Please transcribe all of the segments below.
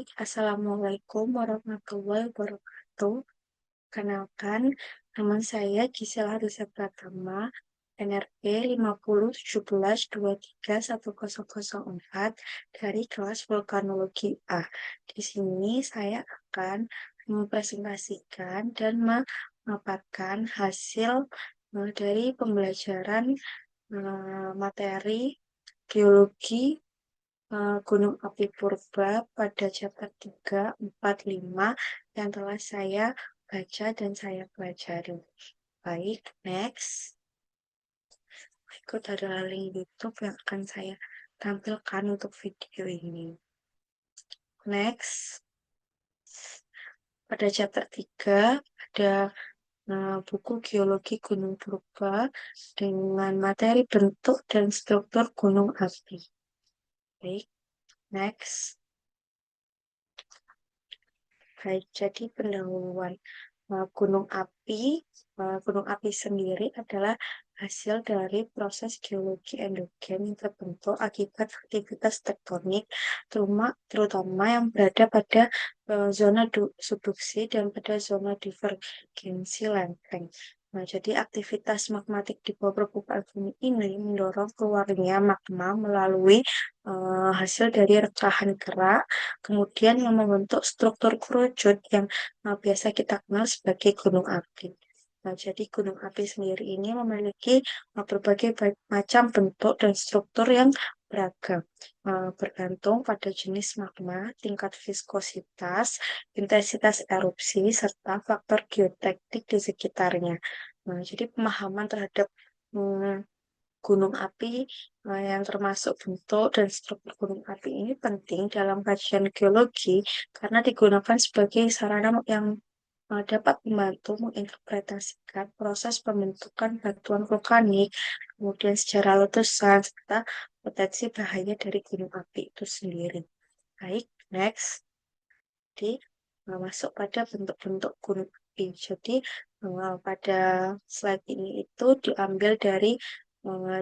Baik, Assalamualaikum warahmatullahi wabarakatuh. Kenalkan, nama saya Gisela Risa Pratama, NRP 5017123104 dari kelas Vulkanologi A. Di sini saya akan mempresentasikan dan memaparkan hasil dari pembelajaran materi geologi Gunung Api Purba pada chapter 3, 4, 5 yang telah saya baca dan saya pelajari. Baik, next. Berikut adalah link YouTube yang akan saya tampilkan untuk video ini. Next. Pada chapter 3 ada buku Geologi Gunung Purba dengan materi bentuk dan struktur gunung api. Baik, next. Baik, jadi pendahuluan gunung api sendiri adalah hasil dari proses geologi endogen yang terbentuk akibat aktivitas tektonik, terutama yang berada pada zona subduksi dan pada zona divergensi lempeng. Nah, jadi aktivitas magmatik di bawah permukaan bumi ini mendorong keluarnya magma melalui hasil dari rekahan gerak, kemudian yang membentuk struktur kerucut yang biasa kita kenal sebagai gunung api. Nah, jadi gunung api sendiri ini memiliki berbagai macam bentuk dan struktur yang beragam, bergantung pada jenis magma, tingkat viskositas, intensitas erupsi, serta faktor geoteknik di sekitarnya. Nah, jadi pemahaman terhadap gunung api yang termasuk bentuk dan struktur gunung api ini penting dalam kajian geologi karena digunakan sebagai sarana yang dapat membantu menginterpretasikan proses pembentukan batuan vulkanik, kemudian sejarah letusan, serta potensi bahaya dari gunung api itu sendiri. Baik, next. Jadi, masuk pada bentuk-bentuk gunung api. Jadi, pada slide ini itu diambil dari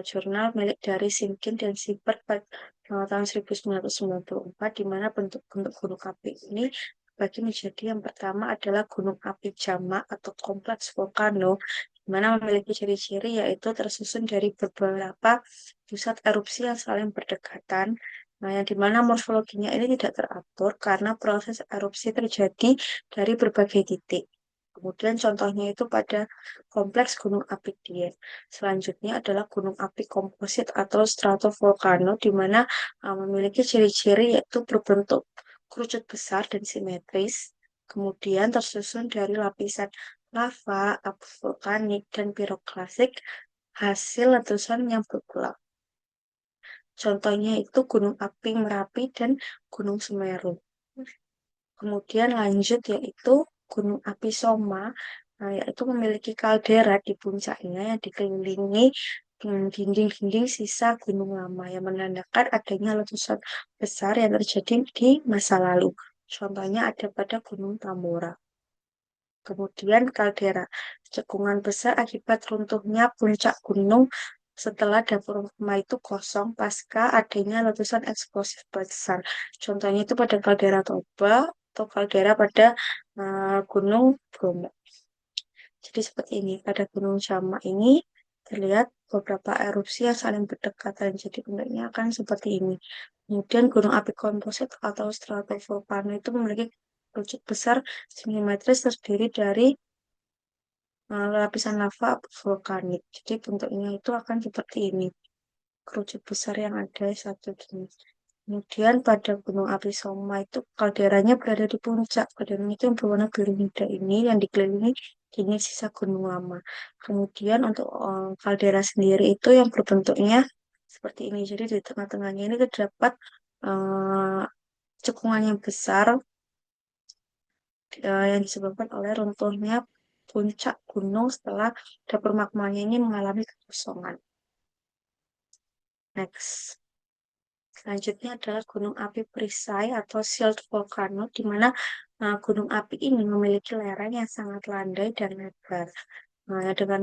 jurnal milik dari Simkin dan Siebert pada tahun 1994, di mana bentuk-bentuk gunung api ini bagi menjadi yang pertama adalah gunung api jamak atau kompleks volcano, di mana memiliki ciri-ciri yaitu tersusun dari beberapa pusat erupsi yang saling berdekatan. Nah, yang dimana morfologinya ini tidak teratur karena proses erupsi terjadi dari berbagai titik. Kemudian contohnya itu pada kompleks gunung api Dieng. Selanjutnya adalah gunung api komposit atau stratovolcano, di mana memiliki ciri-ciri yaitu berbentuk kerucut besar dan simetris. Kemudian tersusun dari lapisan lava, abu vulkanik, dan piroklasik hasil letusan yang berulang. Contohnya itu Gunung Api Merapi dan Gunung Semeru. Kemudian lanjut yaitu Gunung Api Soma, yaitu memiliki kaldera di puncaknya yang dikelilingi dengan dinding-dinding sisa gunung lama yang menandakan adanya letusan besar yang terjadi di masa lalu. Contohnya ada pada Gunung Tambora. Kemudian kaldera, cekungan besar akibat runtuhnya puncak gunung setelah dapur magma itu kosong pasca adanya letusan eksplosif besar. Contohnya itu pada kaldera Toba atau kaldera pada Gunung Bromo. Jadi seperti ini, pada Gunung Jamak ini terlihat beberapa erupsi yang saling berdekatan. Jadi bentuknya akan seperti ini. Kemudian gunung api komposit atau stratovolcano itu memiliki kerucut besar simetris terdiri dari lapisan lava vulkanik. Jadi bentuknya itu akan seperti ini. Kerucut besar yang ada satu gini. Kemudian pada gunung api Soma itu kalderanya berada di puncak. Kalderanya itu yang berwarna biru muda ini yang dikelilingi jenis sisa gunung lama. Kemudian untuk kaldera sendiri itu yang berbentuknya seperti ini. Jadi di tengah-tengahnya ini terdapat uh, cekungan yang besar yang disebabkan oleh runtuhnya puncak gunung setelah dapur magmanya ini mengalami kekosongan. Next. Selanjutnya adalah gunung api perisai atau shield volcano, di mana gunung api ini memiliki lereng yang sangat landai dan lebar. Dengan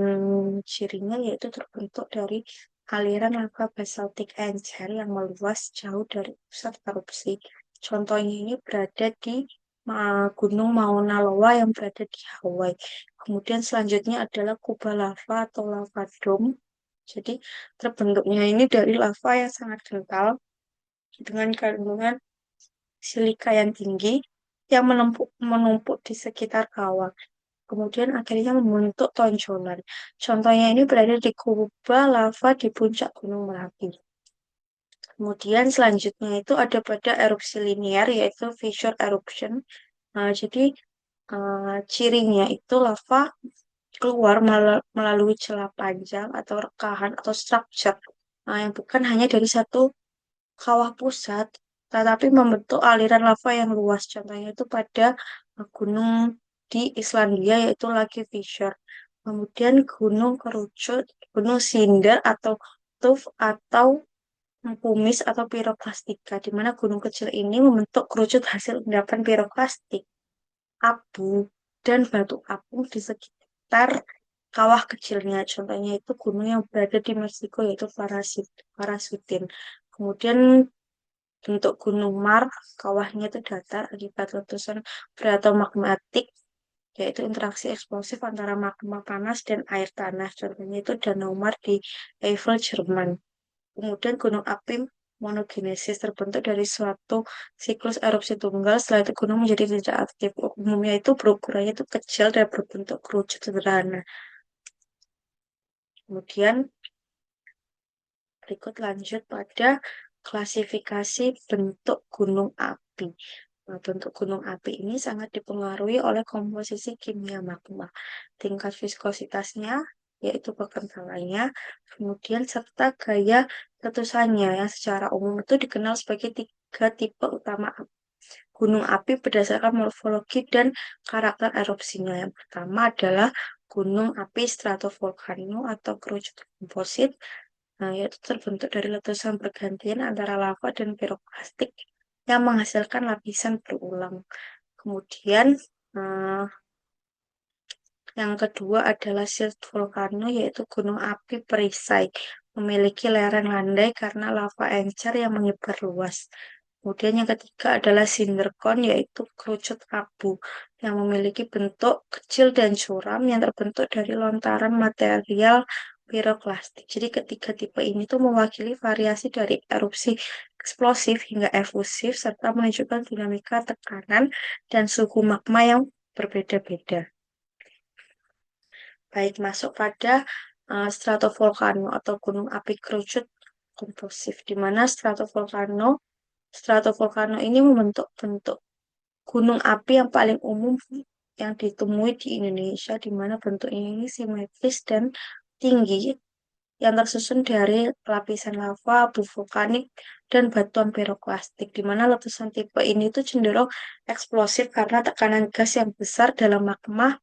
cirinya yaitu terbentuk dari aliran lava basaltik encer yang meluas jauh dari pusat erupsi. Contohnya ini berada di Gunung Mauna Loa yang berada di Hawaii. Kemudian selanjutnya adalah kubah lava atau lava dome. Jadi terbentuknya ini dari lava yang sangat kental dengan kandungan silika yang tinggi yang menumpuk di sekitar kawah. Kemudian akhirnya membentuk tonjolan. Contohnya ini berada di kubah lava di puncak Gunung Merapi. Kemudian selanjutnya itu ada pada erupsi linier yaitu fissure eruption. Nah, jadi cirinya itu lava keluar melalui celah panjang atau rekahan atau structure yang bukan hanya dari satu kawah pusat, tetapi membentuk aliran lava yang luas. Contohnya itu pada gunung di Islandia yaitu Laki Fissure. Kemudian gunung kerucut, gunung cinder atau tuff atau kumis atau piroklastika, di mana gunung kecil ini membentuk kerucut hasil endapan piroklastik, abu, dan batu apung di sekitar kawah kecilnya. Contohnya itu gunung yang berada di Meksiko yaitu Parasutin. Kemudian bentuk gunung Mar, kawahnya itu datar akibat letusan magmatik, yaitu interaksi eksplosif antara magma panas dan air tanah. Contohnya itu Danau Mar di Eifel, Jerman. Kemudian gunung api monogenesis terbentuk dari suatu siklus erupsi tunggal. Setelah itu gunung menjadi tidak aktif. Umumnya itu berukurannya itu kecil dan berbentuk kerucut sederhana. Kemudian berikut lanjut pada klasifikasi bentuk gunung api. Nah, bentuk gunung api ini sangat dipengaruhi oleh komposisi kimia magma, tingkat viskositasnya, yaitu kekentalannya, kemudian serta gaya letusannya yang secara umum itu dikenal sebagai tiga tipe utama gunung api berdasarkan morfologi dan karakter erupsinya. Yang pertama adalah gunung api stratovolcano atau kerucut komposit. Nah, yaitu terbentuk dari letusan bergantian antara lava dan piroklastik yang menghasilkan lapisan berulang. Kemudian, eh, yang kedua adalah silt volcano, yaitu gunung api perisai, memiliki lereng landai karena lava encer yang menyebar luas. Kemudian yang ketiga adalah cinder cone, yaitu kerucut abu yang memiliki bentuk kecil dan curam yang terbentuk dari lontaran material piroklastik. Jadi ketiga tipe ini tuh mewakili variasi dari erupsi eksplosif hingga efusif serta menunjukkan dinamika tekanan dan suhu magma yang berbeda-beda. Baik masuk pada stratovolcano atau gunung api kerucut komposif, di mana stratovolcano ini membentuk bentuk gunung api yang paling umum yang ditemui di Indonesia, di mana bentuknya ini simetris dan tinggi, yang tersusun dari lapisan lava, abu vulkanik, dan batuan piroklastik, di mana letusan tipe ini tuh cenderung eksplosif karena tekanan gas yang besar dalam magma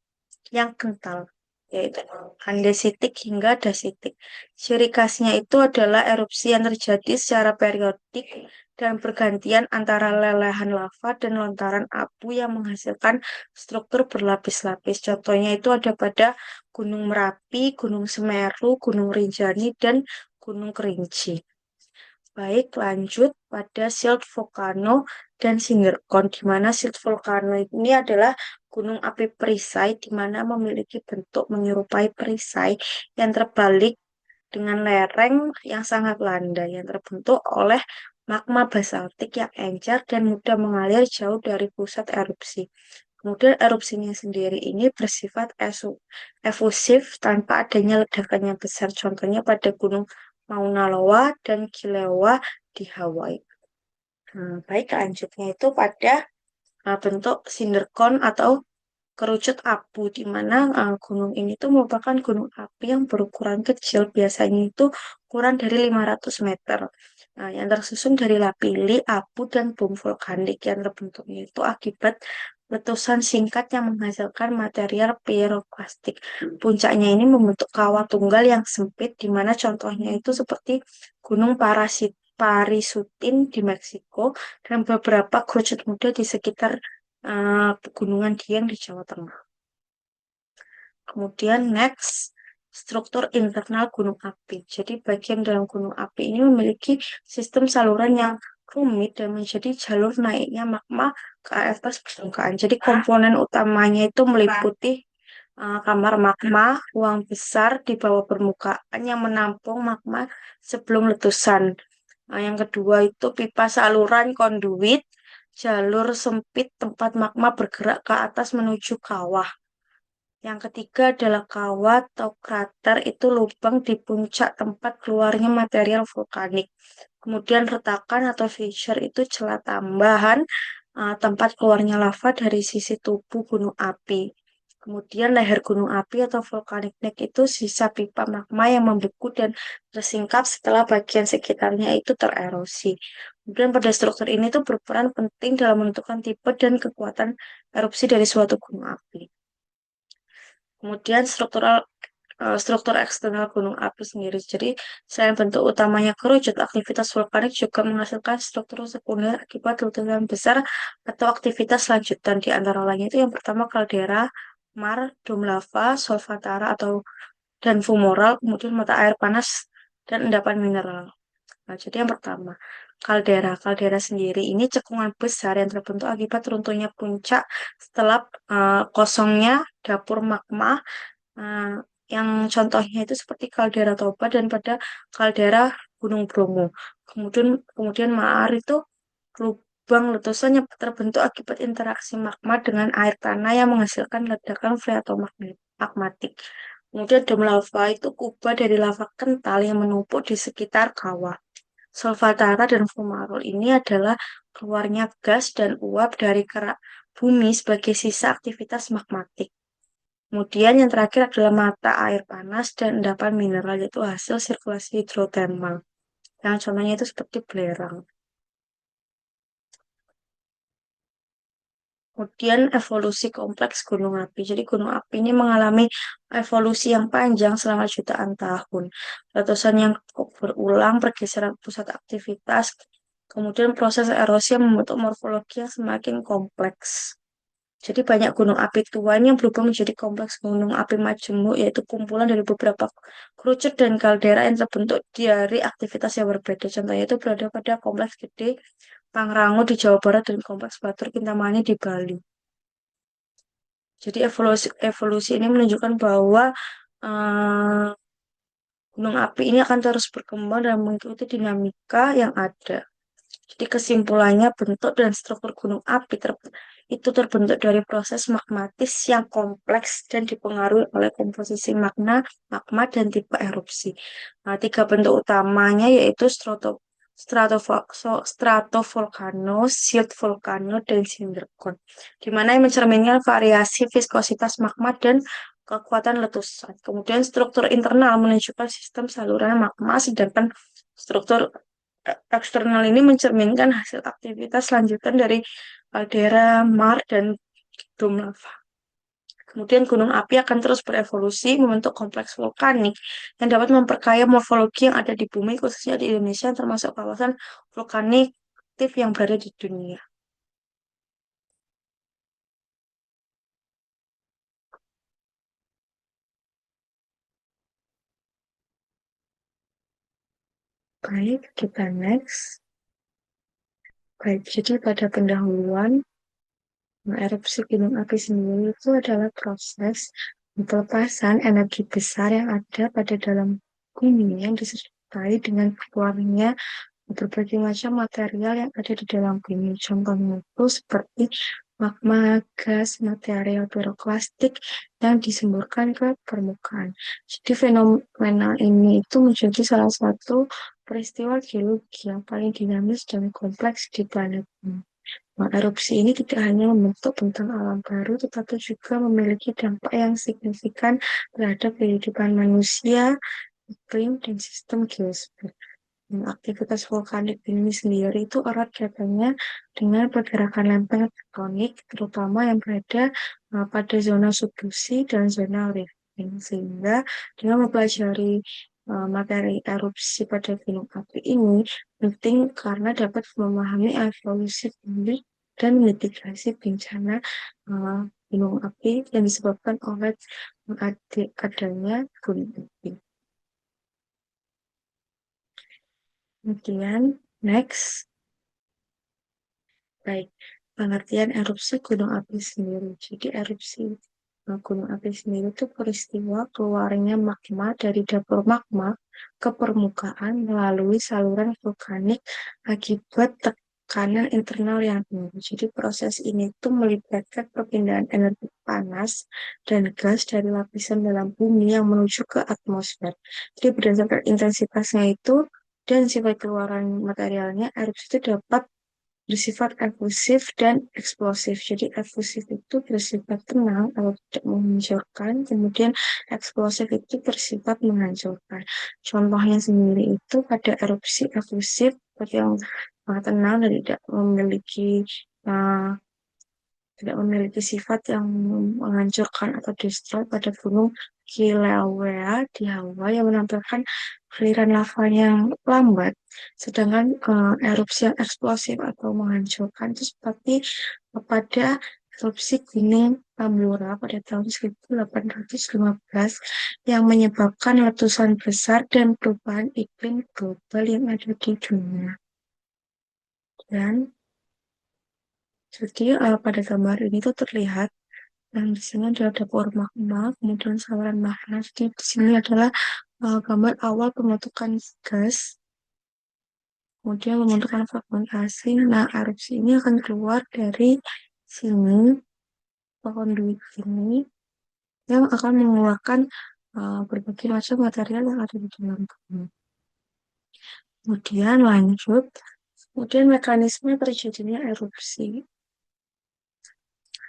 yang kental, yaitu andesitik hingga dasitik. Ciri khasnya itu adalah erupsi yang terjadi secara periodik dan bergantian antara lelehan lava dan lontaran abu yang menghasilkan struktur berlapis-lapis. Contohnya itu ada pada Gunung Merapi, Gunung Semeru, Gunung Rinjani, dan Gunung Kerinci. Baik, lanjut pada Silt Volcano dan Sindercon, di mana Silt Volcano ini adalah gunung api perisai, di mana memiliki bentuk menyerupai perisai yang terbalik dengan lereng yang sangat landai, yang terbentuk oleh magma basaltik yang encer dan mudah mengalir jauh dari pusat erupsi. Kemudian erupsinya sendiri ini bersifat efusif tanpa adanya ledakan yang besar. Contohnya pada Gunung Mauna Loa dan Kilauea di Hawaii. Baik, lanjutnya itu pada bentuk cinder cone atau kerucut abu, di mana gunung ini tuh merupakan gunung api yang berukuran kecil, biasanya itu kurang dari 500 meter. Nah, yang tersusun dari lapili, abu, dan bom vulkanik yang terbentuknya itu akibat letusan singkat yang menghasilkan material piroklastik. Puncaknya ini membentuk kawah tunggal yang sempit, di mana contohnya itu seperti Gunung Parisutin di Meksiko dan beberapa kerucut muda di sekitar Pegunungan Dieng di Jawa Tengah. Kemudian next, struktur internal gunung api. Jadi bagian dalam gunung api ini memiliki sistem saluran yang rumit dan menjadi jalur naiknya magma ke atas permukaan. Jadi komponen utamanya itu meliputi kamar magma, ruang besar di bawah permukaan yang menampung magma sebelum letusan. Yang kedua itu pipa saluran konduit, jalur sempit tempat magma bergerak ke atas menuju kawah. Yang ketiga adalah kawah atau krater itu lubang di puncak tempat keluarnya material vulkanik. Kemudian retakan atau fissure itu celah tambahan tempat keluarnya lava dari sisi tubuh gunung api. Kemudian leher gunung api atau volcanic neck itu sisa pipa magma yang membeku dan tersingkap setelah bagian sekitarnya itu tererosi. Kemudian pada struktur ini tuh berperan penting dalam menentukan tipe dan kekuatan erupsi dari suatu gunung api. Kemudian struktur eksternal gunung api sendiri. Jadi, selain bentuk utamanya kerucut, aktivitas vulkanik juga menghasilkan struktur sekunder akibat letusan besar atau aktivitas lanjutan. Di antara lainnya itu yang pertama kaldera, mar, dom lava, solfatara atau dan fumoral, kemudian mata air panas dan endapan mineral. Nah, jadi yang pertama, kaldera. Kaldera sendiri ini cekungan besar yang terbentuk akibat runtuhnya puncak setelah kosongnya dapur magma. Nah, yang contohnya itu seperti kaldera Toba dan pada kaldera Gunung Bromo. Kemudian kemudian maar itu lubang letusan yang terbentuk akibat interaksi magma dengan air tanah yang menghasilkan ledakan magmatik. Kemudian dom lava itu kubah dari lava kental yang menumpuk di sekitar kawah. Solfatara dan fumarole ini adalah keluarnya gas dan uap dari kerak bumi sebagai sisa aktivitas magmatik. Kemudian yang terakhir adalah mata air panas dan endapan mineral yaitu hasil sirkulasi hidrotermal. Yang contohnya itu seperti belerang. Kemudian evolusi kompleks gunung api. Jadi gunung api ini mengalami evolusi yang panjang selama jutaan tahun. Letusan yang berulang, pergeseran pusat aktivitas, kemudian proses erosi yang membentuk morfologi yang semakin kompleks. Jadi banyak gunung api tua ini yang berubah menjadi kompleks gunung api majemuk, yaitu kumpulan dari beberapa kerucut dan kaldera yang terbentuk dari aktivitas yang berbeda. Contohnya itu berada pada kompleks gede Pangrango di Jawa Barat dan kompleks Batur Kintamani di Bali. Jadi evolusi evolusi ini menunjukkan bahwa eh, gunung api ini akan terus berkembang dan mengikuti dinamika yang ada. Jadi kesimpulannya bentuk dan struktur gunung api itu terbentuk dari proses magmatis yang kompleks dan dipengaruhi oleh komposisi magma dan tipe erupsi. Nah, tiga bentuk utamanya yaitu stratovolcano, silt volcano, dan zircon. Di mana yang mencerminkan variasi viskositas magma dan kekuatan letusan. Kemudian struktur internal menunjukkan sistem saluran magma, sedangkan struktur eksternal ini mencerminkan hasil aktivitas lanjutan dari kaldera, mar, dan dom lava. Kemudian gunung api akan terus berevolusi membentuk kompleks vulkanik yang dapat memperkaya morfologi yang ada di bumi, khususnya di Indonesia, termasuk kawasan vulkanik aktif yang berada di dunia. Baik, kita next. Baik, jadi pada pendahuluan, erupsi gunung api sendiri itu adalah proses pelepasan energi besar yang ada pada dalam bumi yang disertai dengan keluarnya berbagai macam material yang ada di dalam bumi. Contohnya itu seperti magma, gas, material piroklastik yang disemburkan ke permukaan. Jadi fenomena ini itu menjadi salah satu peristiwa geologi yang paling dinamis dan kompleks di planet bumi. Nah, erupsi ini tidak hanya membentuk bentang alam baru, tetapi juga memiliki dampak yang signifikan terhadap kehidupan manusia, iklim, dan sistem geosfer. Aktivitas vulkanik ini sendiri itu erat kaitannya dengan pergerakan lempeng tektonik, terutama yang berada pada zona subduksi dan zona rifting. Sehingga dengan mempelajari materi erupsi pada gunung api ini penting karena dapat memahami evolusi bumi dan mitigasi bencana uh, gunung api yang disebabkan oleh adanya gunung api. Kemudian, next. Baik, pengertian erupsi gunung api sendiri. Jadi erupsi gunung api sendiri itu peristiwa keluarnya magma dari dapur magma ke permukaan melalui saluran vulkanik akibat tekanan internal yang tinggi. Jadi proses ini tuh melibatkan perpindahan energi panas dan gas dari lapisan dalam bumi yang menuju ke atmosfer. Jadi berdasarkan intensitasnya itu dan sifat keluaran materialnya, erupsi itu dapat bersifat efusif dan eksplosif. Jadi efusif itu bersifat tenang atau tidak menghancurkan, kemudian eksplosif itu bersifat menghancurkan. Contohnya sendiri itu pada erupsi efusif yang tenang dan uh, tidak memiliki sifat yang menghancurkan atau destroy pada gunung Kilauea di Hawaii yang menampilkan aliran lava yang lambat. Sedangkan erupsi yang eksplosif atau menghancurkan itu seperti pada erupsi Gunung Tambora pada tahun 1815 yang menyebabkan letusan besar dan perubahan iklim global yang ada di dunia. Dan jadi pada gambar ini tuh terlihat dan di sini adalah dapur magma, kemudian saluran magma. Jadi di sini adalah gambar awal pembentukan gas, kemudian pembentukan fragmentasi. Nah, erupsi ini akan keluar dari sini, conduit ini, yang akan mengeluarkan berbagai macam material yang ada di dalam bumi. Kemudian lanjut, kemudian mekanisme terjadinya erupsi.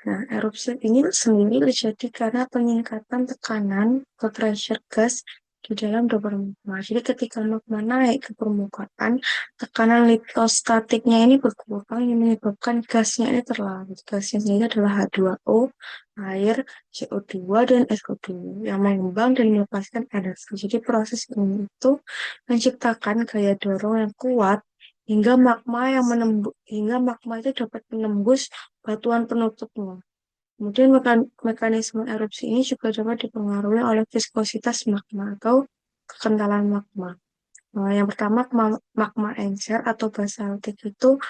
Nah, erupsi ini sendiri terjadi karena peningkatan tekanan atau pressure gas di dalam dapur magma. Jadi ketika magma naik ke permukaan, tekanan litostatiknya ini berkurang yang menyebabkan gasnya ini terlarut. Gasnya sendiri adalah H2O, air, CO2, dan SO2 yang mengembang dan melepaskan energi. Jadi proses ini itu menciptakan gaya dorong yang kuat hingga magma itu dapat menembus batuan penutupnya. Kemudian mekanisme erupsi ini juga dapat dipengaruhi oleh viskositas magma atau kekentalan magma. Yang pertama, magma encer atau basaltik itu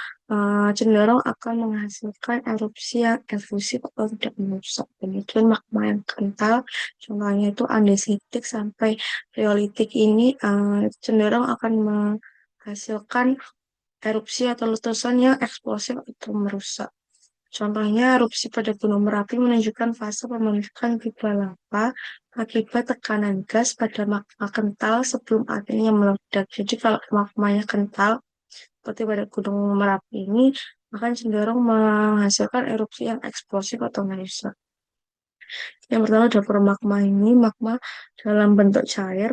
cenderung akan menghasilkan erupsi yang efusif atau tidak merusak. Kemudian magma yang kental, contohnya itu andesitik sampai riolitik ini cenderung akan menghasilkan erupsi atau letusan yang eksplosif atau merusak. Contohnya, erupsi pada Gunung Merapi menunjukkan fase pembentukan pipa lava akibat tekanan gas pada magma kental sebelum akhirnya meledak. Jadi kalau magmanya kental, seperti pada Gunung Merapi ini, akan cenderung menghasilkan erupsi yang eksplosif atau merusak. Yang pertama, dapur magma ini, magma dalam bentuk cair,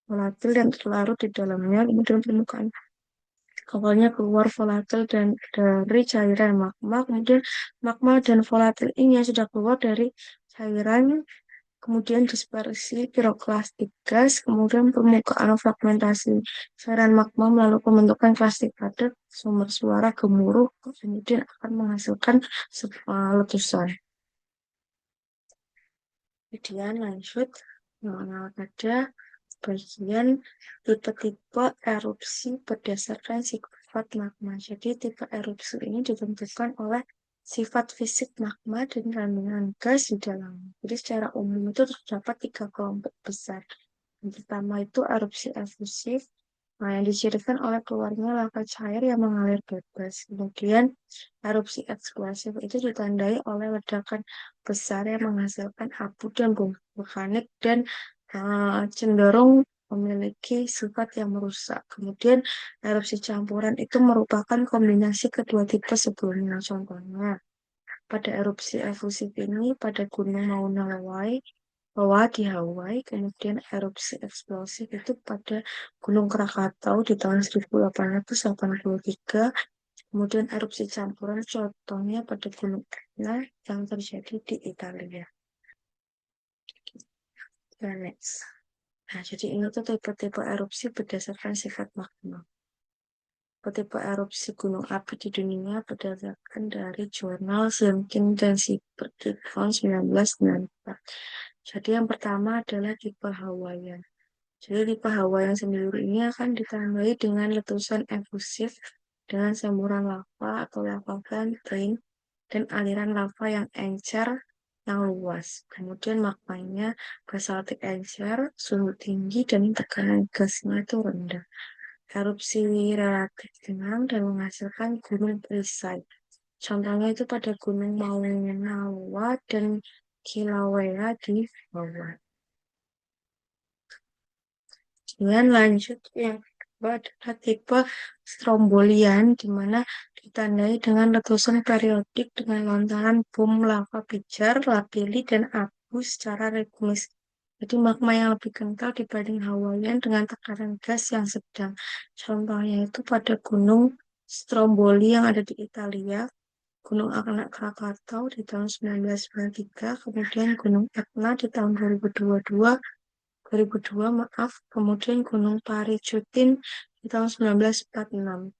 volatil dan terlarut di dalamnya, kemudian permukaan awalnya keluar volatil dan dari cairan magma, kemudian magma dan volatil ini yang sudah keluar dari cairan, kemudian dispersi piroklastik gas, kemudian permukaan fragmentasi cairan magma melalui pembentukan klastik padat, sumber suara gemuruh, kemudian akan menghasilkan letusan. Kemudian lanjut, ada bagian tipe-tipe erupsi berdasarkan sifat magma. Jadi tipe erupsi ini ditentukan oleh sifat fisik magma dan kandungan gas di dalamnya. Jadi secara umum itu terdapat tiga kelompok besar. Yang pertama itu erupsi efusif, yang dicirikan oleh keluarnya lava cair yang mengalir bebas. Kemudian erupsi eksplosif itu ditandai oleh ledakan besar yang menghasilkan abu dan bom vulkanik dan cenderung memiliki sifat yang merusak. Kemudian erupsi campuran itu merupakan kombinasi kedua tipe sebelumnya. Contohnya, pada erupsi efusif ini pada Gunung Mauna Loa di Hawaii, kemudian erupsi eksplosif itu pada Gunung Krakatau di tahun 1883, kemudian erupsi campuran contohnya pada Gunung Etna yang terjadi di Italia. Next. Nah, jadi ini tuh tipe-tipe erupsi berdasarkan sifat magma. Tipe erupsi gunung api di dunia berdasarkan dari jurnal Zemkin dan Siebert di tahun 1994. Jadi yang pertama adalah tipe Hawaiian. Jadi tipe Hawaiian sendiri ini akan ditandai dengan letusan efusif dengan semburan lava atau lava venting dan aliran lava yang encer yang luas. Kemudian magmanya basaltik encer, suhu tinggi dan tekanan gasnya itu rendah. Erupsi relatif ringan dan menghasilkan gunung perisai. Contohnya itu pada Gunung Mauna dan Kilauea di bawah. Kemudian lanjut yang kedua adalah tipe strombolian, di mana ditandai dengan letusan periodik dengan lontaran bom lava pijar, lapilli, dan abu secara ritmis. Jadi magma yang lebih kental dibanding Hawaiian dengan tekanan gas yang sedang. Contohnya itu pada Gunung Stromboli yang ada di Italia, Gunung Anak Krakatau di tahun 1993, kemudian Gunung Etna di tahun 2002, maaf, kemudian Gunung Paricutin di tahun 1946.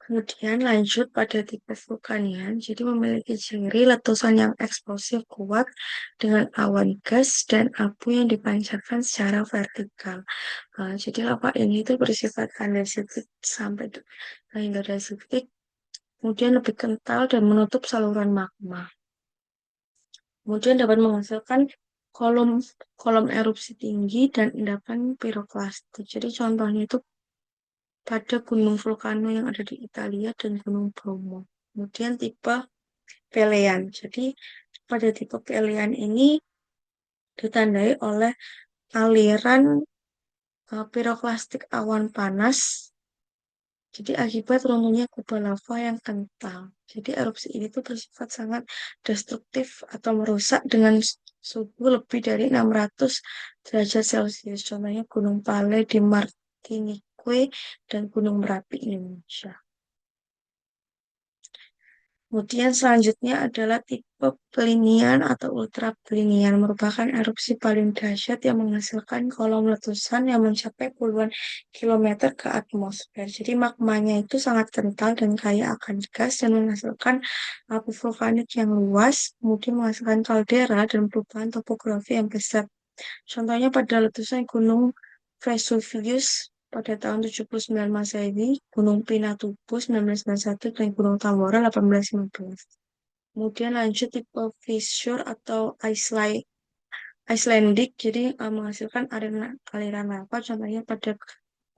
Kemudian lanjut pada tipe vulkanian, jadi memiliki ciri letusan yang eksplosif kuat dengan awan gas dan abu yang dipancarkan secara vertikal. Jadi lava ini itu bersifat andesitik sampai hingga desitik, kemudian lebih kental dan menutup saluran magma. Kemudian dapat menghasilkan kolom kolom erupsi tinggi dan endapan piroklastik. Jadi contohnya itu pada gunung vulkano yang ada di Italia dan Gunung Bromo. Kemudian tipe Pelean. Jadi pada tipe Pelean ini ditandai oleh aliran piroklastik awan panas. Jadi akibat runtuhnya kubah lava yang kental. Jadi erupsi ini tuh bersifat sangat destruktif atau merusak dengan suhu lebih dari 600 derajat Celcius. Contohnya Gunung Pale di Martinique dan Gunung Merapi Indonesia. Kemudian selanjutnya adalah tipe Plinian atau ultra Plinian, merupakan erupsi paling dahsyat yang menghasilkan kolom letusan yang mencapai puluhan kilometer ke atmosfer. Jadi magmanya itu sangat kental dan kaya akan gas dan menghasilkan abu vulkanik yang luas, kemudian menghasilkan kaldera dan perubahan topografi yang besar. Contohnya pada letusan Gunung Vesuvius pada tahun 79 Masehi, Gunung Pinatubo 1991, dan Gunung Tambora 1815. Kemudian lanjut tipe fissure atau Icelandic, jadi menghasilkan aliran lava, contohnya pada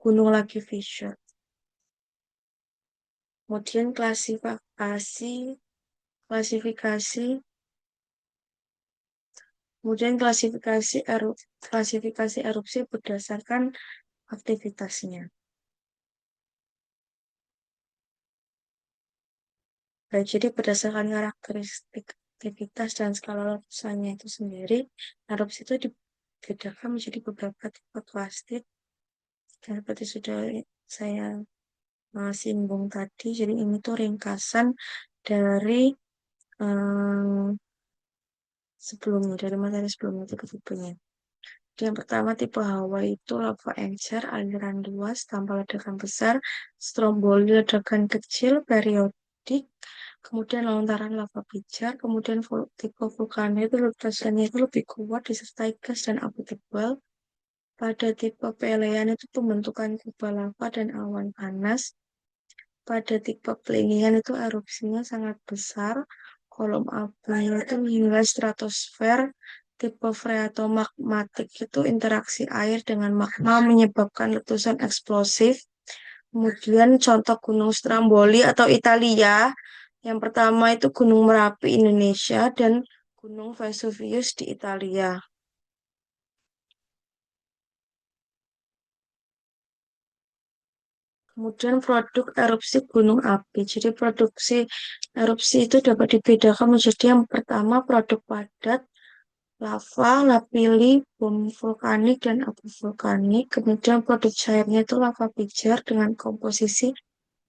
Gunung Lagi Fissure. Kemudian klasifikasi, kemudian klasifikasi erupsi berdasarkan aktivitasnya. Baik, jadi berdasarkan karakteristik aktivitas dan skala letusannya itu sendiri, erupsi itu dibedakan menjadi beberapa tipe klasik. Dan seperti sudah saya singgung tadi, jadi ini tuh ringkasan dari sebelumnya, dari materi sebelumnya itu tipenya. Yang pertama tipe Hawaii itu lava encer, aliran luas tanpa ledakan besar, stromboli ledakan kecil, periodik, kemudian lontaran lava pijar, kemudian tipe vulkan itu letusannya itu lebih kuat disertai gas dan abu tebal. Pada tipe Pelean itu pembentukan kubah lava dan awan panas. Pada tipe Plinian itu erupsinya sangat besar, kolom abunya itu hingga stratosfer. Tipe freatomagmatik itu interaksi air dengan magma menyebabkan letusan eksplosif. Kemudian contoh Gunung Stromboli atau Italia. Yang pertama itu Gunung Merapi Indonesia dan Gunung Vesuvius di Italia. Kemudian produk erupsi gunung api. Jadi produksi erupsi itu dapat dibedakan menjadi yang pertama produk padat, lava, lapilli, bom vulkanik, dan abu vulkanik. Kemudian produk cairnya itu lava pijar dengan komposisi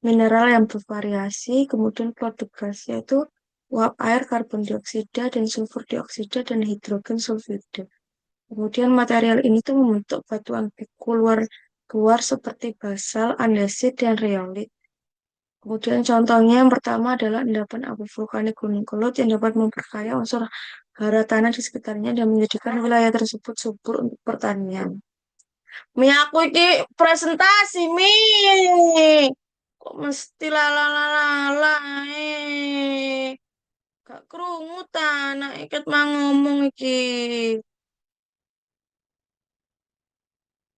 mineral yang bervariasi. Kemudian produk gasnya itu uap air, karbon dioksida, dan sulfur dioksida, dan hidrogen sulfida. Kemudian material ini tuh membentuk batuan keluar keluar seperti basal, andesit, dan riolit. Kemudian contohnya yang pertama adalah endapan abu vulkanik Gunung Kelut yang dapat memperkaya unsur hara tanah di sekitarnya dan menjadikan wilayah tersebut subur untuk pertanian. Mi aku iki presentasi Mi. Kok mesti lala gak krungu ta anak iket mang ngomong iki.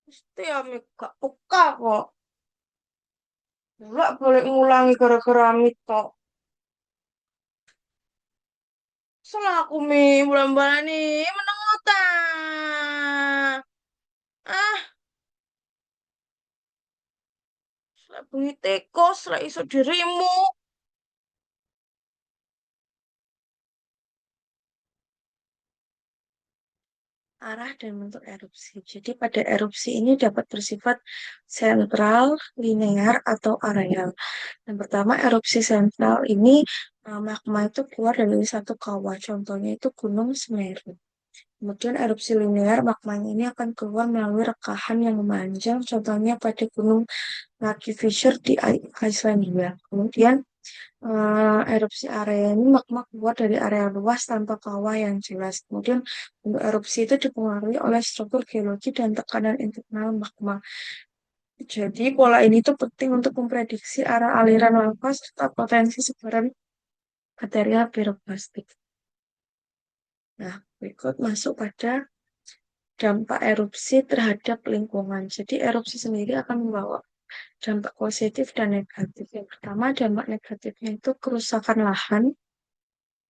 Mesti ya Mi gak peka kok. Gak boleh ngulangi gara-gara Mi tok. Salah aku Mi bulan-bulan nih meneng ta. Ah, lek bengi tekos lek iso dirimu. Arah dan bentuk erupsi. Jadi pada erupsi ini dapat bersifat sentral, linear, atau areal. Yang pertama, erupsi sentral ini magma itu keluar dari satu kawah. Contohnya itu Gunung Semeru. Kemudian erupsi linear, magmanya ini akan keluar melalui rekahan yang memanjang. Contohnya pada Gunung Laki Fissure di Icelandia. Kemudian erupsi area ini magma keluar dari area luas tanpa kawah yang jelas. Kemudian bentuk erupsi itu dipengaruhi oleh struktur geologi dan tekanan internal magma. Jadi pola ini tuh penting untuk memprediksi arah aliran lava serta potensi sebaran material piroklastik. Nah, berikut masuk pada dampak erupsi terhadap lingkungan. Jadi erupsi sendiri akan membawa dampak positif dan negatif. Yang pertama, dampak negatifnya itu kerusakan lahan,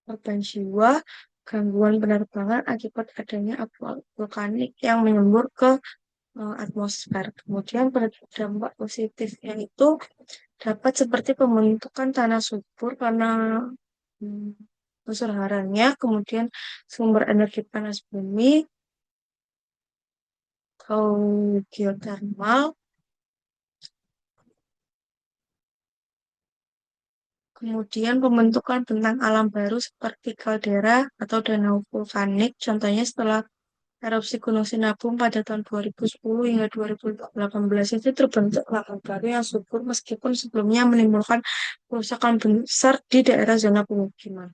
korban jiwa, gangguan penerbangan akibat adanya abu vulkanik yang menyembur ke atmosfer. Kemudian berdampak positifnya itu dapat seperti pembentukan tanah subur karena hmm, unsur haranya, kemudian sumber energi panas bumi, geotermal, kemudian pembentukan bentang alam baru seperti kaldera atau danau vulkanik. Contohnya setelah erupsi Gunung Sinabung pada tahun 2010 hingga 2018 itu terbentuk lava baru yang subur meskipun sebelumnya menimbulkan kerusakan besar di daerah zona pemukiman.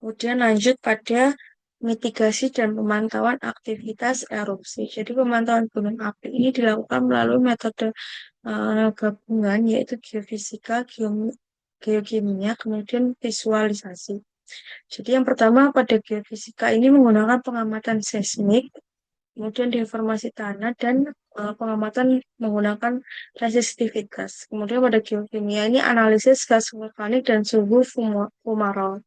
Kemudian lanjut pada mitigasi dan pemantauan aktivitas erupsi. Jadi pemantauan gunung api ini dilakukan melalui metode gabungan yaitu geofisika, geokimia, kemudian visualisasi. Jadi yang pertama pada geofisika ini menggunakan pengamatan seismik, kemudian deformasi tanah dan pengamatan menggunakan resistivitas. Kemudian pada geokimia ini analisis gas vulkanik dan suhu fumarol.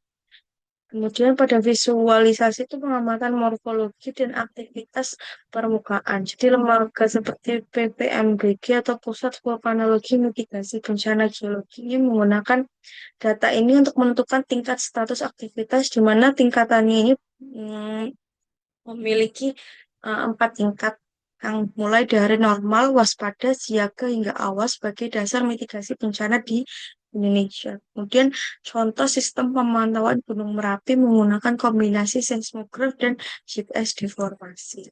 Kemudian pada visualisasi itu pengamatan morfologi dan aktivitas permukaan. Jadi lembaga seperti PPMBG atau Pusat Vulkanologi Mitigasi Bencana Geologi ini menggunakan data ini untuk menentukan tingkat status aktivitas di mana tingkatannya ini memiliki empat tingkat yang mulai dari normal, waspada, siaga, hingga awas sebagai dasar mitigasi bencana di Indonesia. Kemudian contoh sistem pemantauan Gunung Merapi menggunakan kombinasi seismograf dan GPS deformasi.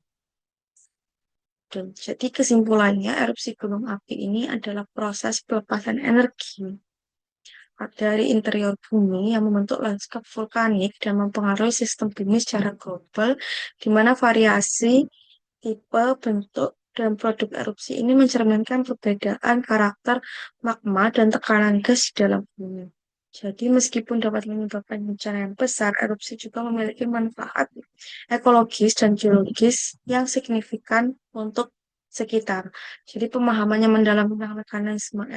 Dan jadi kesimpulannya, erupsi gunung api ini adalah proses pelepasan energi dari interior bumi yang membentuk lanskap vulkanik dan mempengaruhi sistem bumi secara global, di mana variasi tipe, bentuk, dan produk erupsi ini mencerminkan perbedaan karakter magma dan tekanan gas di dalam bumi. Jadi, meskipun dapat menyebabkan bencana yang besar, erupsi juga memiliki manfaat ekologis dan geologis yang signifikan untuk sekitar. Jadi, pemahamannya mendalam tentang mekanisme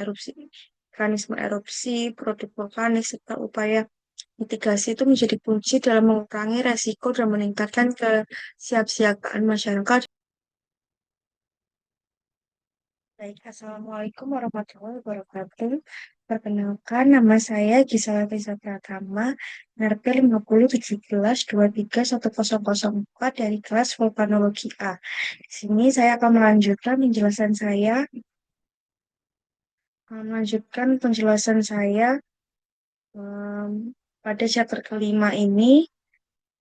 erupsi, produk vulkanik, serta upaya mitigasi itu menjadi kunci dalam mengurangi resiko dan meningkatkan kesiapsiagaan masyarakat. Baik, Assalamualaikum warahmatullahi wabarakatuh. Perkenalkan, nama saya Gisela Tiza Pratama, NRP 50172310004 dari kelas Vulkanologi A. Di sini saya akan melanjutkan penjelasan saya em, pada chapter kelima ini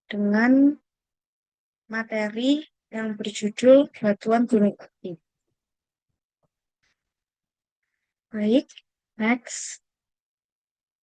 dengan materi yang berjudul Batuan Gunung Api. Baik, next.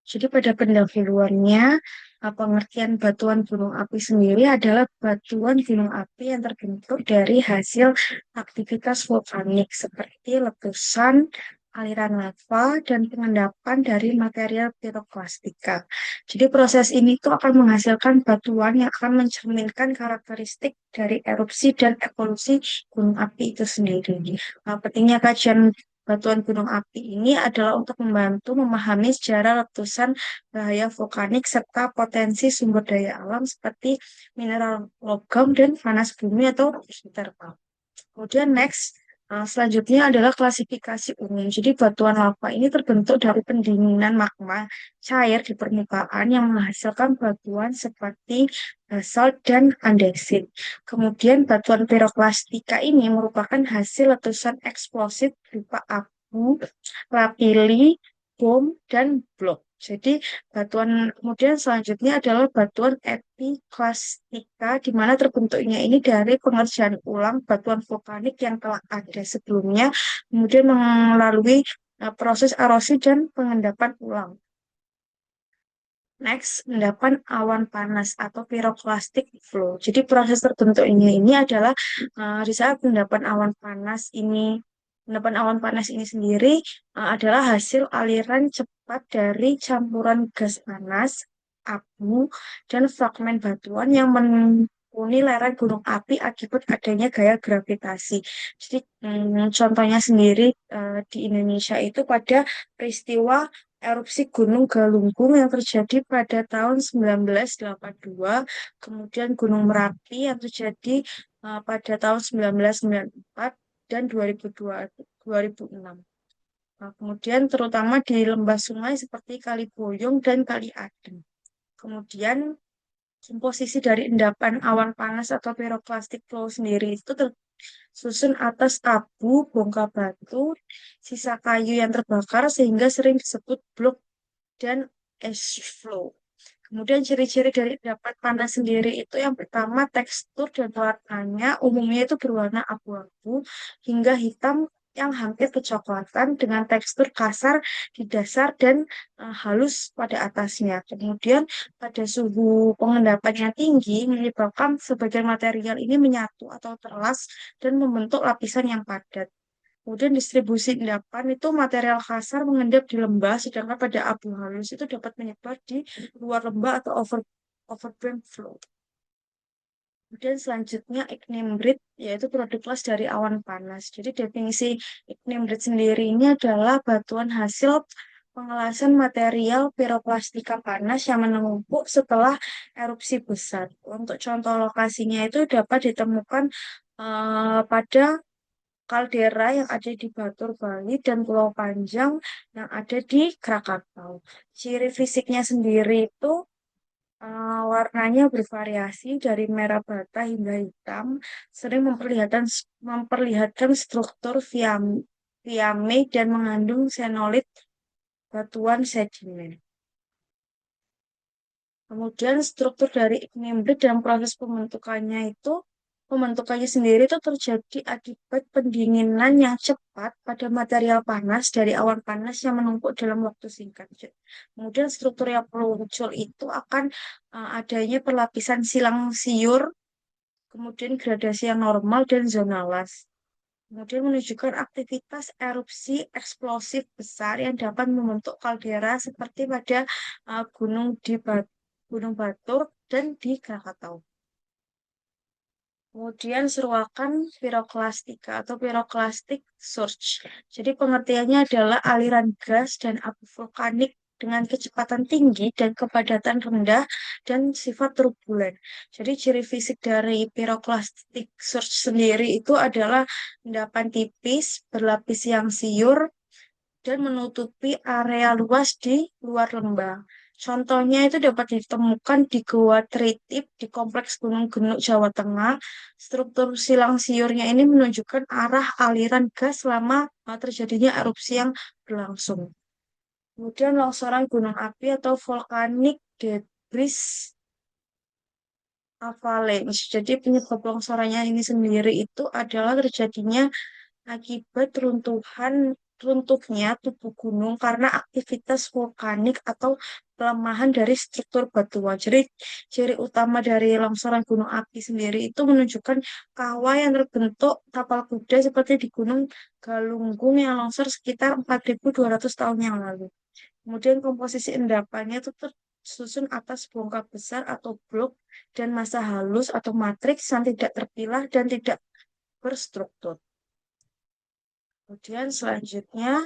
Jadi pada pendahuluannya, Pengertian batuan gunung api sendiri adalah batuan gunung api yang terbentuk dari hasil aktivitas vulkanik seperti letusan, aliran lava, dan pengendapan dari material piroklastika. Jadi proses ini tuh akan menghasilkan batuan yang akan mencerminkan karakteristik dari erupsi dan evolusi gunung api itu sendiri. Pentingnya kajian batuan gunung api ini adalah untuk membantu memahami sejarah letusan, bahaya vulkanik, serta potensi sumber daya alam seperti mineral logam dan panas bumi atau geothermal. Kemudian selanjutnya adalah klasifikasi umum. Jadi batuan lava ini terbentuk dari pendinginan magma cair di permukaan yang menghasilkan batuan seperti basalt dan andesit. Kemudian batuan piroklastika ini merupakan hasil letusan eksplosif berupa abu, lapilli, bom, dan blok. Jadi kemudian selanjutnya adalah batuan epiklastika, di mana terbentuknya ini dari pengerjaan ulang batuan vulkanik yang telah ada sebelumnya, kemudian melalui proses erosi dan pengendapan ulang. Endapan awan panas atau pyroclastic flow. Jadi proses terbentuknya ini adalah di saat endapan awan panas ini sendiri adalah hasil aliran cepat dari campuran gas panas, abu, dan fragmen batuan yang menghuni lereng gunung api akibat adanya gaya gravitasi. Jadi contohnya sendiri di Indonesia itu pada peristiwa erupsi Gunung Galunggung yang terjadi pada tahun 1982, kemudian Gunung Merapi yang terjadi pada tahun 1994 dan 2006. Nah, kemudian terutama di lembah sungai seperti Kali Boyong dan Kali Adem. Kemudian komposisi dari endapan awan panas atau pyroclastic flow sendiri itu tersusun atas abu, bongkah batu, sisa kayu yang terbakar sehingga sering disebut blok dan ash flow. Kemudian ciri-ciri dari endapan panas sendiri itu yang pertama tekstur dan warnanya umumnya itu berwarna abu-abu hingga hitam yang hampir kecoklatan dengan tekstur kasar di dasar dan halus pada atasnya. Kemudian pada suhu pengendapan yang tinggi menyebabkan sebagian material ini menyatu atau terlas dan membentuk lapisan yang padat. Kemudian distribusi endapan itu material kasar mengendap di lembah, sedangkan pada abu halus itu dapat menyebar di luar lembah atau overburn flow. Kemudian selanjutnya ignimbrite, yaitu produk kelas dari awan panas. Jadi definisi ignimbrite sendiri ini adalah batuan hasil pengelasan material piroplastika panas yang menumpuk setelah erupsi besar. Untuk contoh lokasinya itu dapat ditemukan pada kaldera yang ada di Batur, Bali, dan Pulau Panjang yang ada di Krakatau. Ciri fisiknya sendiri itu warnanya bervariasi dari merah bata hingga hitam, sering memperlihatkan struktur viame dan mengandung xenolit batuan sedimen. Kemudian struktur dari ignimbrite dan proses pembentukannya sendiri itu terjadi akibat pendinginan yang cepat pada material panas dari awan panas yang menumpuk dalam waktu singkat. Kemudian struktur yang muncul itu akan adanya perlapisan silang siur, kemudian gradasi yang normal dan zona las. Kemudian menunjukkan aktivitas erupsi eksplosif besar yang dapat membentuk kaldera seperti pada Gunung Batur dan di Krakatau. Kemudian seruakan piroklastika atau piroklastik surge. Jadi pengertiannya adalah aliran gas dan abu vulkanik dengan kecepatan tinggi dan kepadatan rendah dan sifat turbulen. Jadi ciri fisik dari piroklastik surge sendiri itu adalah endapan tipis, berlapis yang siur, dan menutupi area luas di luar lembah. Contohnya itu dapat ditemukan di Goa Tritip di Kompleks Gunung Genuk, Jawa Tengah. Struktur silang siurnya ini menunjukkan arah aliran gas selama terjadinya erupsi yang berlangsung. Kemudian longsoran gunung api atau volcanic debris avalanche. Jadi penyebab longsorannya ini sendiri itu adalah terjadinya akibat runtuhan runtuhnya tubuh gunung karena aktivitas vulkanik atau pelemahan dari struktur batuan. Jadi ciri utama dari longsoran gunung api sendiri itu menunjukkan kawah yang terbentuk tapal kuda seperti di Gunung Galunggung yang longsor sekitar 4.200 tahun yang lalu. Kemudian komposisi endapannya itu tersusun atas bongkah besar atau blok dan massa halus atau matriks yang tidak terpilah dan tidak berstruktur. Kemudian selanjutnya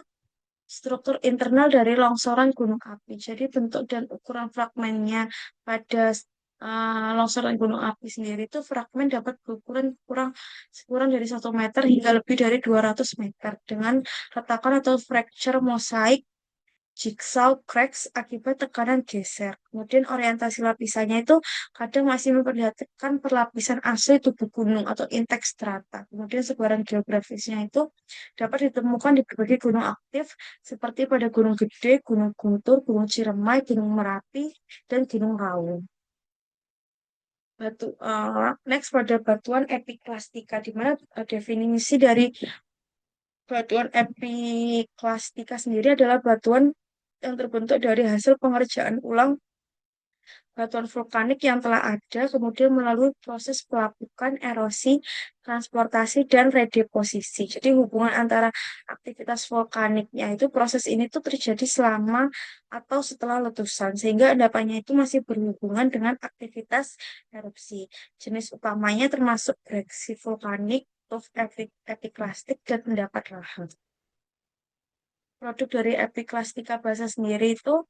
struktur internal dari longsoran gunung api. Jadi bentuk dan ukuran fragmennya pada longsoran gunung api sendiri itu fragmen dapat berukuran kurang dari 1 meter hingga lebih dari 200 meter dengan retakan atau fracture mosaik jigsaw cracks akibat tekanan geser. Kemudian orientasi lapisannya itu kadang masih memperlihatkan perlapisan asli tubuh gunung atau intake strata. Kemudian sebaran geografisnya itu dapat ditemukan di berbagai gunung aktif seperti pada Gunung Gede, Gunung Guntur, Gunung Ciremai, Gunung Merapi, dan Gunung Raung. Next pada batuan epiklastika, di mana definisi dari batuan epiklastika sendiri adalah batuan yang terbentuk dari hasil pengerjaan ulang batuan vulkanik yang telah ada, kemudian melalui proses pelapukan, erosi, transportasi, dan redeposisi. Jadi hubungan antara aktivitas vulkaniknya itu proses ini tuh terjadi selama atau setelah letusan, sehingga endapannya itu masih berhubungan dengan aktivitas erupsi. Jenis utamanya termasuk breksi vulkanik, tuff epiklastik, dan endapan lahar. Produk dari epiklastika basa sendiri itu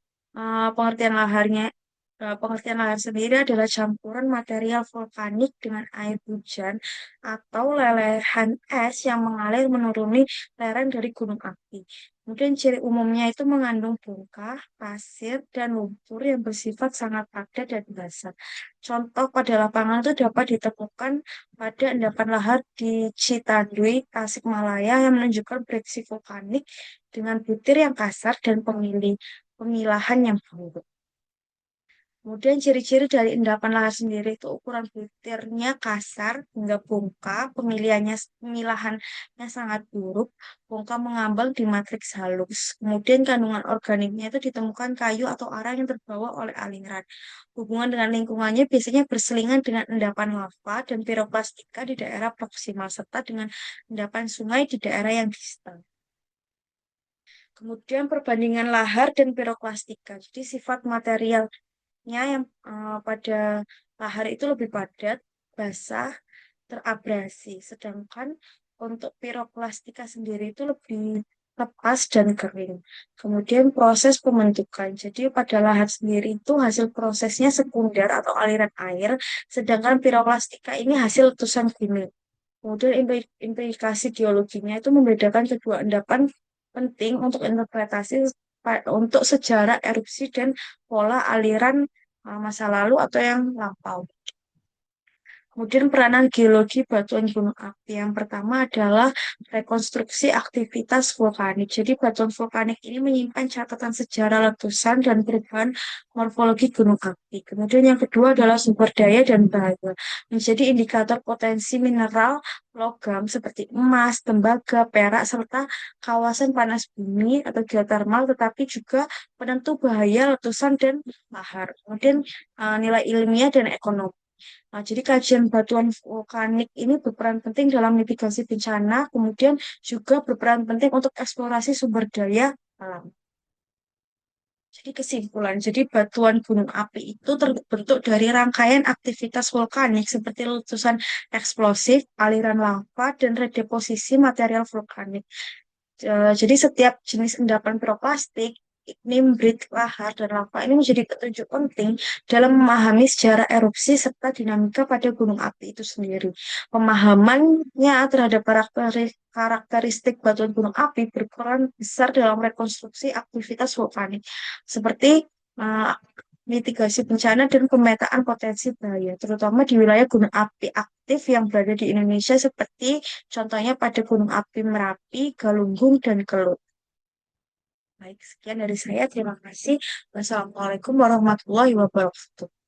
pengertian laharnya pengertian lahar sendiri adalah campuran material vulkanik dengan air hujan atau lelehan es yang mengalir menuruni lereng dari gunung api. Kemudian ciri umumnya itu mengandung bongkah, pasir, dan lumpur yang bersifat sangat padat dan basah. Contoh pada lapangan itu dapat ditemukan pada endapan lahar di Citandui, Tasikmalaya yang menunjukkan breksi vulkanik dengan butir yang kasar dan pemilahan yang buruk. Kemudian ciri-ciri dari endapan lahar sendiri itu ukuran butirnya kasar hingga bongkah, pemilahannya sangat buruk, bongkah mengambang di matriks halus. Kemudian kandungan organiknya itu ditemukan kayu atau arang yang terbawa oleh aliran. Hubungan dengan lingkungannya biasanya berselingan dengan endapan lava dan piroplastika di daerah proksimal serta dengan endapan sungai di daerah yang distal. Kemudian perbandingan lahar dan piroklastika. Jadi sifat materialnya yang pada lahar itu lebih padat, basah, terabrasi. Sedangkan untuk piroklastika sendiri itu lebih lepas dan kering. Kemudian proses pembentukan. Jadi pada lahar sendiri itu hasil prosesnya sekunder atau aliran air, sedangkan piroklastika ini hasil letusan gunung. Kemudian implikasi geologinya itu membedakan kedua endapan penting untuk interpretasi untuk sejarah erupsi dan pola aliran masa lalu atau yang lampau. Kemudian peranan geologi batuan gunung api. Yang pertama adalah rekonstruksi aktivitas vulkanik. Jadi batuan vulkanik ini menyimpan catatan sejarah letusan dan perubahan morfologi gunung api. Kemudian yang kedua adalah sumber daya dan bahaya. Menjadi indikator potensi mineral logam seperti emas, tembaga, perak, serta kawasan panas bumi atau geotermal, tetapi juga penentu bahaya letusan dan lahar. Kemudian nilai ilmiah dan ekonomi. Nah, jadi kajian batuan vulkanik ini berperan penting dalam mitigasi bencana, kemudian juga berperan penting untuk eksplorasi sumber daya alam. Jadi kesimpulan, jadi batuan gunung api itu terbentuk dari rangkaian aktivitas vulkanik seperti letusan eksplosif, aliran lava, dan redeposisi material vulkanik. Jadi setiap jenis endapan piroklastik, iklim, brit, lahar, dan lava ini menjadi petunjuk penting dalam memahami sejarah erupsi serta dinamika pada gunung api itu sendiri. Pemahamannya terhadap karakteristik batuan gunung api berperan besar dalam rekonstruksi aktivitas vulkanik, seperti eh, mitigasi bencana dan pemetaan potensi bahaya, terutama di wilayah gunung api aktif yang berada di Indonesia seperti contohnya pada Gunung Api Merapi, Galunggung, dan Kelut. Baik, sekian dari saya. Terima kasih. Wassalamualaikum warahmatullahi wabarakatuh.